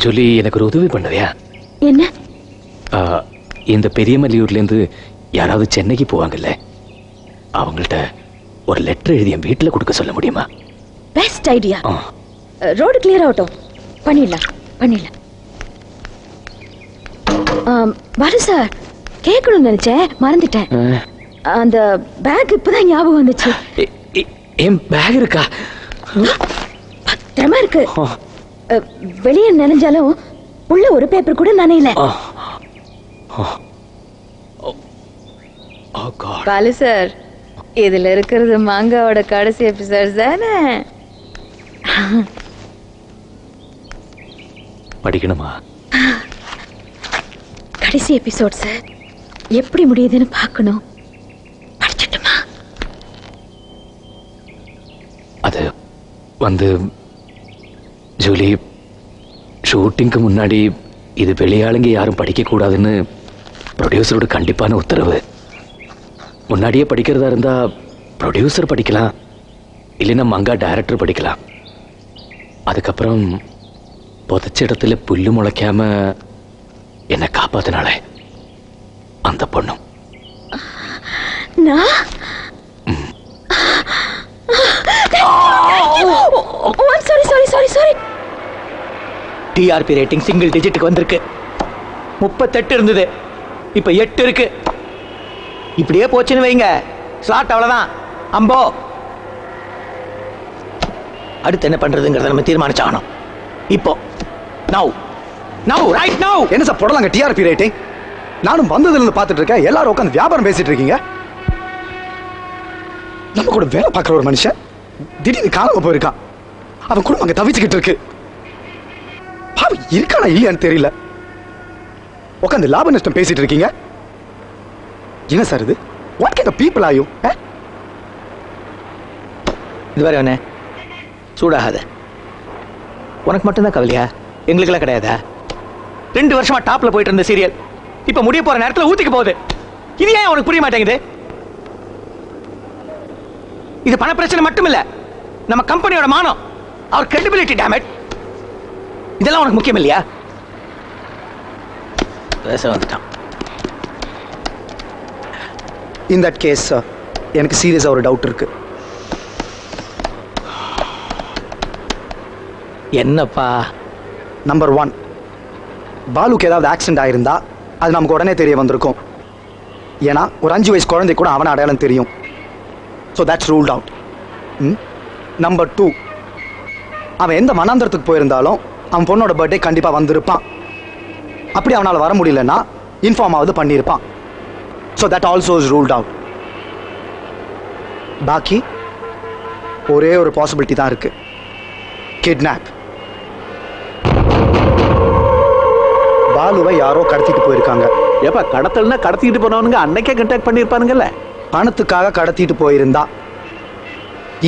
Julie, எனக்கு ஒரு உதவி பண்ணுவியா? என்ன? இந்த பெரியமல்லியூர்லேருந்து யாராவது சென்னைக்கு போவாங்கல்ல, அவங்கள்ட்ட ஒரு லெட்டர் எழுதி என் வீட்டில் கொடுக்க சொல்ல முடியுமா? Best idea. ரோடு கிளியர் ஆகட்டும், பண்ணிடலாம். பாரு சார், கேட்கணும்னு நினைச்சேன், மறந்துட்டேன். அந்த பேக் இப்பதான் ஞாபகம் வந்துச்சு. என் பேக் இருக்கா? பத்திரமா இருக்கு. வெளியே நினைஞ்சாலும் உள்ள ஒரு பேப்பர் கூட நனையல. பாலு சார், இதுல இருக்கிறது மாங்காவோட கடைசி எபிசோட் தானே? படிக்கணுமா? கடைசி எபிசோட் சார், எப்படி முடியுதுன்னு பார்க்கணும். படிச்சிட்டுமா? அது வந்து ஜூலி, ஷூட்டிங்க்கு முன்னாடி இது வெளியாளுங்க யாரும் படிக்க கூடாதுன்னு ப்ரொடியூசரோட கண்டிப்பான உத்தரவு. முன்னாடியே படிக்கிறதா இருந்தா ப்ரொடியூசர் படிக்கலாம், இல்லைன்னா மங்கா டைரக்டர் படிக்கலாம். அதுக்கப்புறம் புதைச்ச இடத்துல புல்லு முளைக்காம என்னை காப்பாத்தினாலே அந்த பொண்ணும். டிஆர்பி ரேட்டிங் சிங்கிள் டிஜிட்டுக்கு வந்திருக்கு. 38 இருந்தது, இப்ப 8 இருக்கு. இப்படியே போச்சுன்னு வைங்க, ஸ்லாட் அவ்வளவுதான். அம்போ, அடுத்து என்ன பண்றதுங்கிறத நம்ம தீர்மானிச்சாகணும். இப்போ ரைட் நவ். என்ன சார் போடலாங்க டிஆர்பி ரேட்டிங்? நானும் வந்ததுல இருந்து பார்த்துட்டு இருக்கேன், எல்லாரும் உட்காந்து வியாபாரம் பேசிட்டு இருக்கீங்க. நம்ம கூட வேலை பார்க்குற ஒரு மனுஷன் திடீர்னு காணாம போயிருக்கான். அவன் குடும்பம் அங்க தவிச்சுக்கிட்டு இருக்கு. பாவம் இருக்கானா இல்லையான்னு தெரியல. உட்காந்து லாப நஷ்டம் பேசிட்டு இருக்கீங்க. என்ன சார் இது? What kind of people are you? இதுவரை அவனே சூடாகாத. உனக்கு மட்டும்தான் கவலையா? எங்களுக்கெல்லாம் கிடையாதா? 2 வருஷமா டாப்ல போயிட்டு இருந்த சீரியல் இப்ப முடிய போற நேரத்தில் ஊத்திக்க போகுது. இது ஏன் உனக்கு புரிய மாட்டேங்குது? இது பண பிரச்சனை மட்டும் இல்ல, நம்ம கம்பெனியோட மானம், அவர் கிரெடிபிலிட்டி. டேமேஜ். இதெல்லாம் உனக்கு முக்கியம் இல்லையா? பேச வந்துட்டான். இன் தட் கேஸ் எனக்கு சீரியஸா ஒரு டவுட் இருக்கு. என்னப்பா? நம்பர் 1, பாலுக்கு ஏதாவது ஆக்சிடென்ட் ஆயிருந்தா அது நமக்கு உடனே தெரிய வந்திருக்கும். ஏன்னா ஒரு 5 வயசு குழந்தை கூட அவன அடையாளம் தெரியும். So that's ruled out. Number 2, அவன் எந்த மனாந்தரத்துக்கு போயிருந்தாலும் அவன் பொண்ணோட பர்த்டே கண்டிப்பாக வந்திருப்பான். அப்படி அவனால் வர முடியலன்னா இன்ஃபார்ம் ஆகுது பண்ணியிருப்பான். So that also is ruled out. பாக்கி ஒரே ஒரு பாசிபிலிட்டி தான் இருக்கு, கிட்னாப். பாலுவை யாரோ கடத்திட்டு போயிருக்காங்க. எப்ப கடத்தல்னா கடத்திட்டு போனவனுங்க அன்னைக்கே கான்டாக்ட் பண்ணிருப்பானுங்கல்ல. பணத்துக்காக கடத்திட்டு போயிருந்தா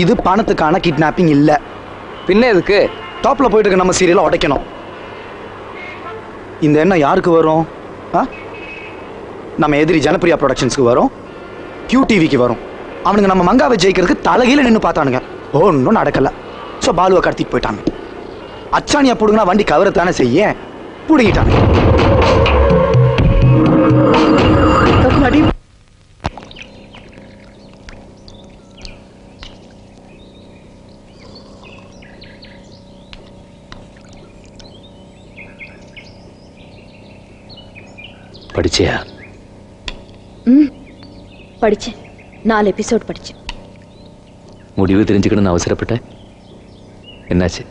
இது பணத்துக்கான கிட்னாப்பிங் இல்ல. பின்ன எதுக்கு டாப்ல போயிட்டு இருக்க நம்ம சீரியலை உடைக்கணும்? இந்த எண்ணம் யாருக்கு வரும்? நம்ம எதிரி ஜனப்பிரியா ப்ரொடக்ஷன்ஸ்க்கு வரும், QTVக்கு வரும். அவனுங்க நம்ம மங்காவை ஜெயிக்கிறதுக்கு தலைகீழ நின்று பார்த்தானுங்க, ஒன்றும் நடக்கல. ஸோ பாலுவை கடத்திட்டு போயிட்டாங்க. அச்சானியா பிடுங்கினா வண்டி கவரத்தானே செய்ய, பிடுங்கிட்டாங்க. படிச்சியா? படிச்சேன். 4 எபிசோட் படிச்சேன். முடிவு தெரிஞ்சுக்கணும்னு அவசரப்பட்டேன். என்னாச்சு?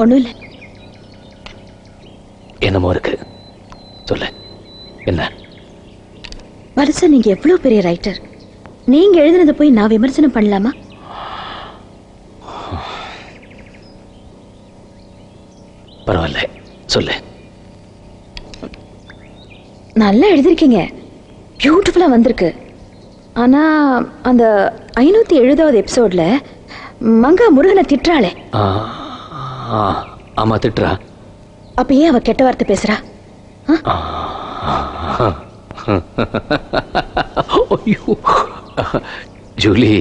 ஒண்ணும் இல்லை. என்னமோ இருக்கு, சொல்ல. என்ன? வருஷம் நீங்க எவ்வளவு பெரிய ரைட்டர், நீங்க எழுதுனதை போய் நான் விமர்சனம் பண்ணலாமா? பரவாயில்ல, சொல்லு. நல்லா எழுதிருக்கீங்க, பியூட்டிஃபுல்லா வந்திருக்கு. ஆனா அந்த 570வது எபிசோட்ல மங்கா முருகனை திட்டுறாளே. ஆமா, திட்டுறா. அப்ப ஏன் அவ கெட்ட வார்த்தை பேசுறா? ஜூலி,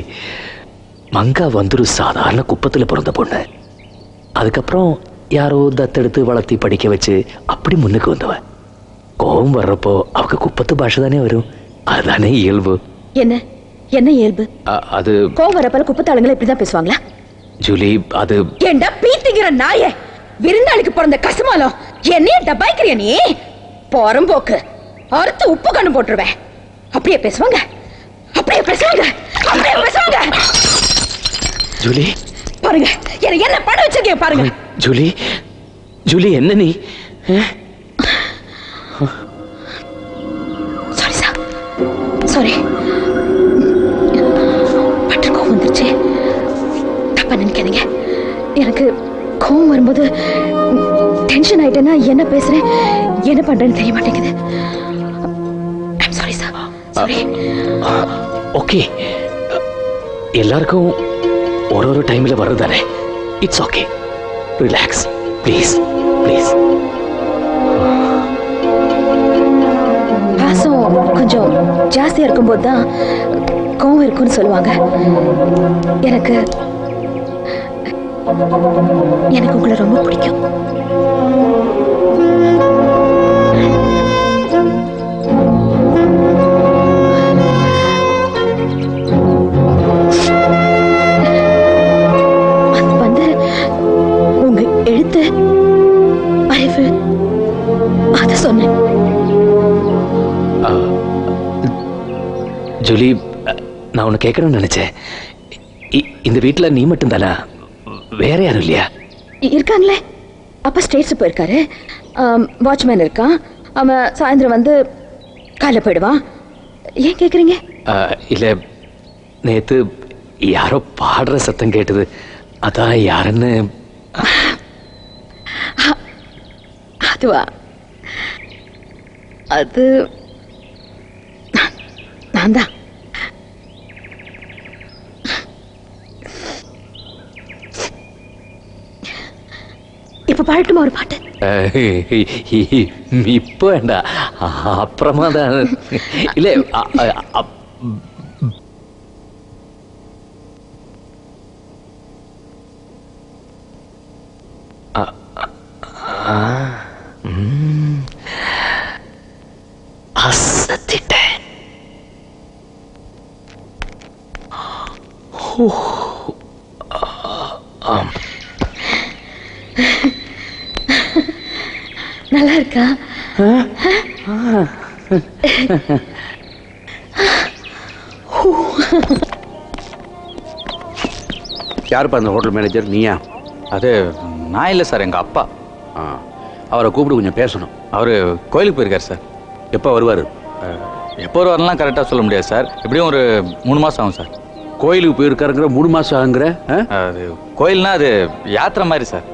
மங்கா வந்துரு சாதாரண குப்பத்துல பிறந்த பொண்ணு. அதுக்கப்புறம் யாரோ தத்தெடுத்து வளர்த்தி படிக்க வச்சு அப்படி முன்னுக்கு வந்தவ. கோபம் வர்றப்போ அவக்கு குப்பத்து பாஷை தானே வரும். அதுதானே இயல்பு. என்ன என்ன இயல்பு? அது கோவம் வரப்பல குப்பத்தாளுங்களை இப்படிதான் பேசுவாங்களா? ஜூலி, அது ஏண்டா பீத்திக்கிற நாயே, விருந்தாளிக்கு பிறந்த கசுமாலம் என்னைய டபாய்க்கிறிய நீ? போறம்போக்கு அறுத்து உப்பு கண்ணு போட்டுருவேன். அப்படியே பேசுவாங்க, அப்படியே பேசுவாங்க, அப்படியே பேசுவாங்க. ஜூலி பாருங்க என்ன பண்ண வச்சிருக்கீங்க பாருங்க. ஜூலி, ஜூலி என்ன நீ? Sorry sir, sorry. பட்டு கோவம் வந்துருச்சு, தப்பா நினைக்காதீங்க. எனக்கு கோவம் வரும்போது டென்ஷன் ஆயிட்டேன்னா என்ன பேசுறேன் என்ன பண்றேன்னு தெரிய மாட்டேங்குது. Sorry sir, sorry. ஓகே, எல்லாருக்கும் ஒரு டைம்ல வர்றதானே. It's okay, relax please please. பாசம் கொஞ்சம் ஜாஸ்தியா இருக்கும்போது தான் கோவம் இருக்குன்னு சொல்லுவாங்க. எனக்கு உங்களை ரொம்ப பிடிக்கும். வந்து உங்க எழுத்து அறிவு அத சொன்னேன். ஜூலி, நான் உன்னை கேட்கணும்னு நினைச்சேன். இந்த வீட்டுல நீ மட்டும் தானா? வேற யாரும் இல்லையா? இருக்காங்களே. அப்பா ஸ்டேட்ஸ் போயிருக்காரு. வாட்ச்மேன் இருக்கான். அவன் சாயந்தரம் வந்து காலைல போயிடுவான். ஏன் கேக்குறீங்க? இல்ல, நேத்து யாரோ பாடுற சத்தம் கேட்டது, அதான் யாருன்னு. அதுவா? அது நான் தான். இப்ப பாடட்டுமா ஒரு பாட்டு? இப்ப வேண்டாம், அப்புறமா தான். இல்ல, அசத்திட்டேன். நல்லா இருக்கா? யாருப்பா அந்த ஹோட்டல் மேனேஜர்? நீயா? அது நான் இல்லை சார், எங்கள் அப்பா. அவரை கூப்பிட்டு கொஞ்சம் பேசணும். அவர் கோயிலுக்கு போயிருக்கார் சார். எப்போ வருவார்? எப்போ வருவாரெலாம் கரெக்டாக சொல்ல முடியாது சார். எப்படியும் ஒரு 3 மாதம் ஆகும் சார். கோயிலுக்கு போயிருக்காருங்கிற 3 மாதம் ஆகுங்கிற? அது கோயில்னா அது யாத்திரை மாதிரி சார்.